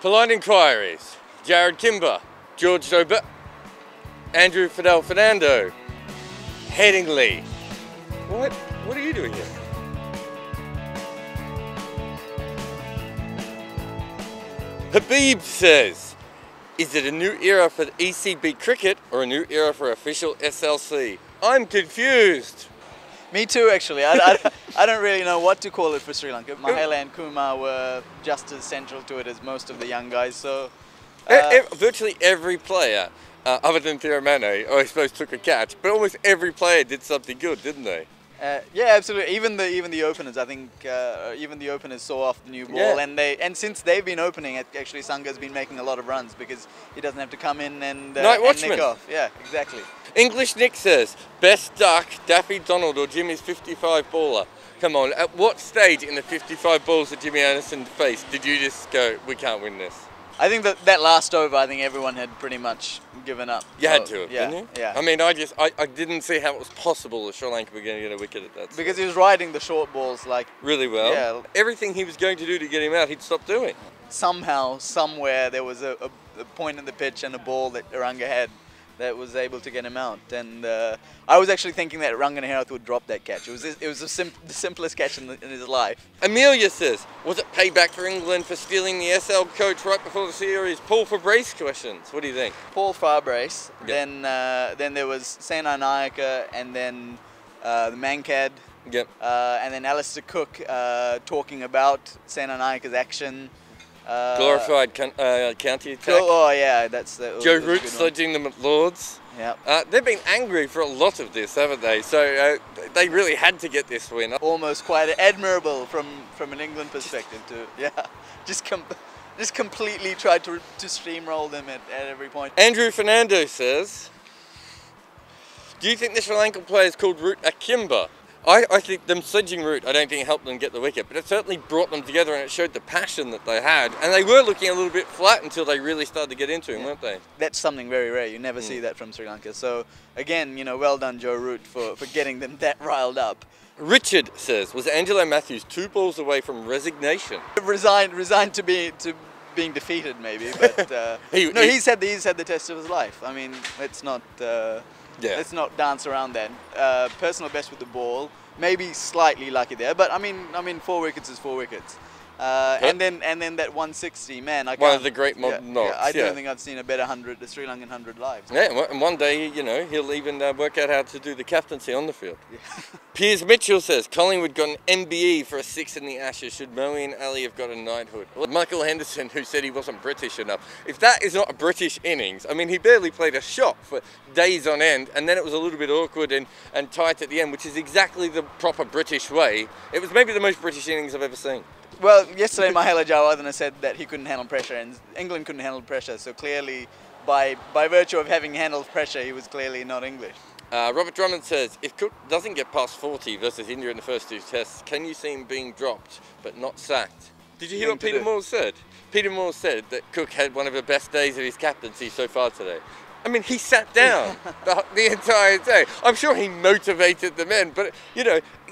Polite Enquiries, Jarrod Kimber, George Dober, Andrew Fidel Fernando, Headingley. What are you doing here? Habib says, is it a new era for the ECB cricket or a new era for official SLC? I'm confused. Me too, actually. I don't really know what to call it for Sri Lanka. Mahela and Kumar were just as central to it as most of the young guys. So virtually every player, other than Thiramane, I suppose took a catch, but almost every player did something good, didn't they? Yeah, absolutely. Even the openers, I think, even the openers saw off the new ball, and since they've been opening, actually Sanga's been making a lot of runs because he doesn't have to come in and nick off. Yeah, exactly. English Nick says, best duck, Daffy Donald or Jimmy's 55 baller. Come on, at what stage in the 55 balls that Jimmy Anderson faced did you just go, we can't win this? I think that last over, I think everyone had pretty much given up. You had to have, didn't you? Yeah. I mean, I didn't see how it was possible that Sri Lanka were going to get a wicket at that. Because he was riding the short balls like really well. Yeah. Everything he was going to do to get him out, he'd stop doing. Somehow, somewhere, there was a point in the pitch and a ball that Aranga had that was able to get him out. And I was actually thinking that Ranganaherath would drop that catch. It was the simplest catch in his life. Amelia says, was it payback for England for stealing the SL coach right before the series? Paul Fabrice questions. What do you think? Paul Fabrice. Yep. Then there was Sena Nayaka, and then the Mankad. Yep. And then Alistair Cook talking about Sena Nayaka's action. Glorified county attack. Oh yeah, that's Joe Root sledging them at Lords. Yeah. They've been angry for a lot of this, haven't they? So they really had to get this win. Almost quite admirable from an England perspective too. Just completely tried to steamroll them at every point. Andrew Fernando says, do you think the Sri Lankan players called Root a Kimber? I think them sledging Root, I don't think it helped them get the wicket, but it certainly brought them together and it showed the passion that they had. And they were looking a little bit flat until they really started to get into him, weren't they? That's something very rare. You never see that from Sri Lanka. So again, well done Joe Root for getting them that riled up. Richard says, was Angelo Matthews 2 balls away from resignation? Resigned to being defeated, maybe, but he's had the test of his life. I mean, let's not dance around that. Personal best with the ball, maybe slightly lucky there, but I mean 4 wickets is 4 wickets. And then that 160, man, one of the great modern knocks. I don't think I've seen a better the Sri Lankan 100 live. Yeah, and one day, he'll even work out how to do the captaincy on the field. Yeah. Piers Mitchell says, Collingwood got an MBE for a 6 in the Ashes. Should Moeen Ali have got a knighthood? Well, Michael Henderson, who said he wasn't British enough. If that is not a British innings, I mean, he barely played a shot for days on end, and then it was a little bit awkward and tight at the end, which is exactly the proper British way. It was maybe the most British innings I've ever seen. Well, yesterday Mahela Jayawardene said that he couldn't handle pressure, and England couldn't handle pressure, so clearly, by virtue of having handled pressure, he was clearly not English. Robert Drummond says, if Cook doesn't get past 40 versus India in the first 2 tests, can you see him being dropped but not sacked? Did you hear what Peter Moore said? Peter Moore said that Cook had one of the best days of his captaincy so far today. I mean, he sat down the entire day. I'm sure he motivated the men, but,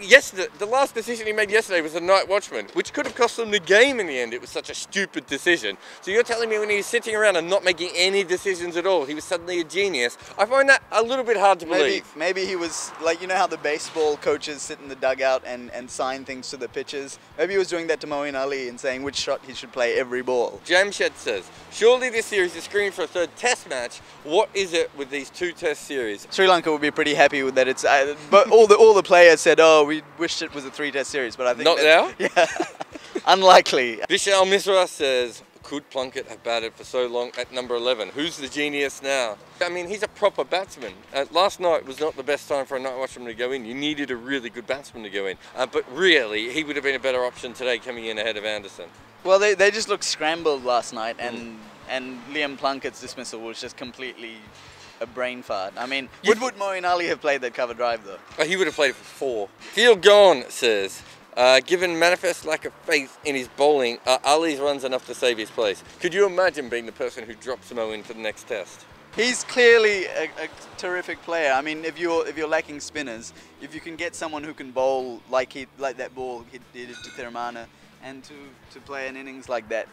yesterday, the last decision he made yesterday was the night watchman, which could have cost them the game in the end. It was such a stupid decision. So you're telling me when he was sitting around and not making any decisions at all, he was suddenly a genius? I find that a little bit hard to believe. Maybe he was, like, how the baseball coaches sit in the dugout and sign things to the pitchers? Maybe he was doing that to Moeen Ali and saying which shot he should play every ball. Jamshed says, surely this series is screened for a 3rd test match. What is it with these 2 test series? Sri Lanka would be pretty happy with that. It's but all the players said, oh, we wished it was a 3 test series, but I think not now. Yeah, unlikely. Vishal Misra says, could Plunkett have batted for so long at number 11? Who's the genius now? I mean, he's a proper batsman. Last night was not the best time for a night watchman to go in. You needed a really good batsman to go in. But really, he would have been a better option today coming in ahead of Anderson. Well, they just looked scrambled last night, and Liam Plunkett's dismissal was just completely a brain fart. I mean, would Moeen Ali have played that cover drive though? Oh, he would have played it for 4. Field Gone says, given manifest lack of faith in his bowling, Ali's runs enough to save his place. Could you imagine being the person who drops Moeen for the next test? He's clearly a terrific player. I mean, if you're lacking spinners, if you can get someone who can bowl like that ball he did to Thiramane, and to play an innings like that.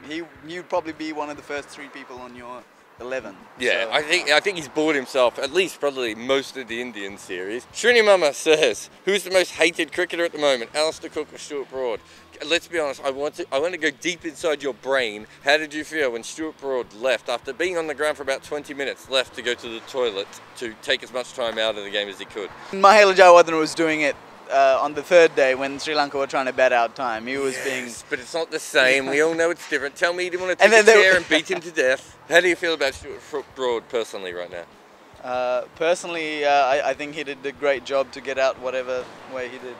He'd probably be one of the first 3 people on your 11. Yeah, so, I think he's bored himself, at least probably most of the Indian series. Srini Mama says, who's the most hated cricketer at the moment, Alistair Cook or Stuart Broad? Let's be honest, I want to go deep inside your brain. How did you feel when Stuart Broad left, after being on the ground for about 20 minutes, left to go to the toilet to take as much time out of the game as he could? Mahela Jayawardene was doing it on the 3rd day when Sri Lanka were trying to bat out time. He was being... But it's not the same. We all know it's different. Tell me you didn't want to take a chair and beat him to death. How do you feel about Stuart Broad personally right now? Personally, I think he did a great job to get out whatever way he did.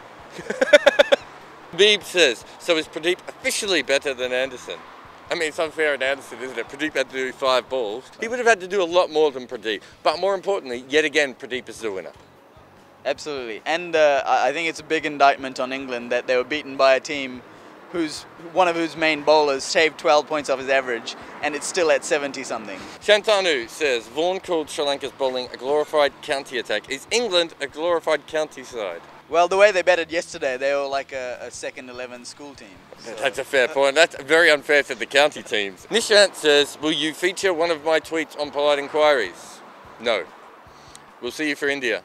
Beeb says, so is Pradeep officially better than Anderson? I mean, it's unfair on Anderson, isn't it? Pradeep had to do 5 balls. He would have had to do a lot more than Pradeep. But more importantly, yet again, Pradeep is the winner. Absolutely. And I think it's a big indictment on England that they were beaten by a team one of whose main bowlers saved 12 points off his average, and it's still at 70-something. Shantanu says, Vaughan called Sri Lanka's bowling a glorified county attack. Is England a glorified county side? Well, the way they batted yesterday, they were like a second 11 school team. So. That's a fair point. That's very unfair to the county teams. Nishant says, will you feature one of my tweets on Polite Enquiries? No. We'll see you for India.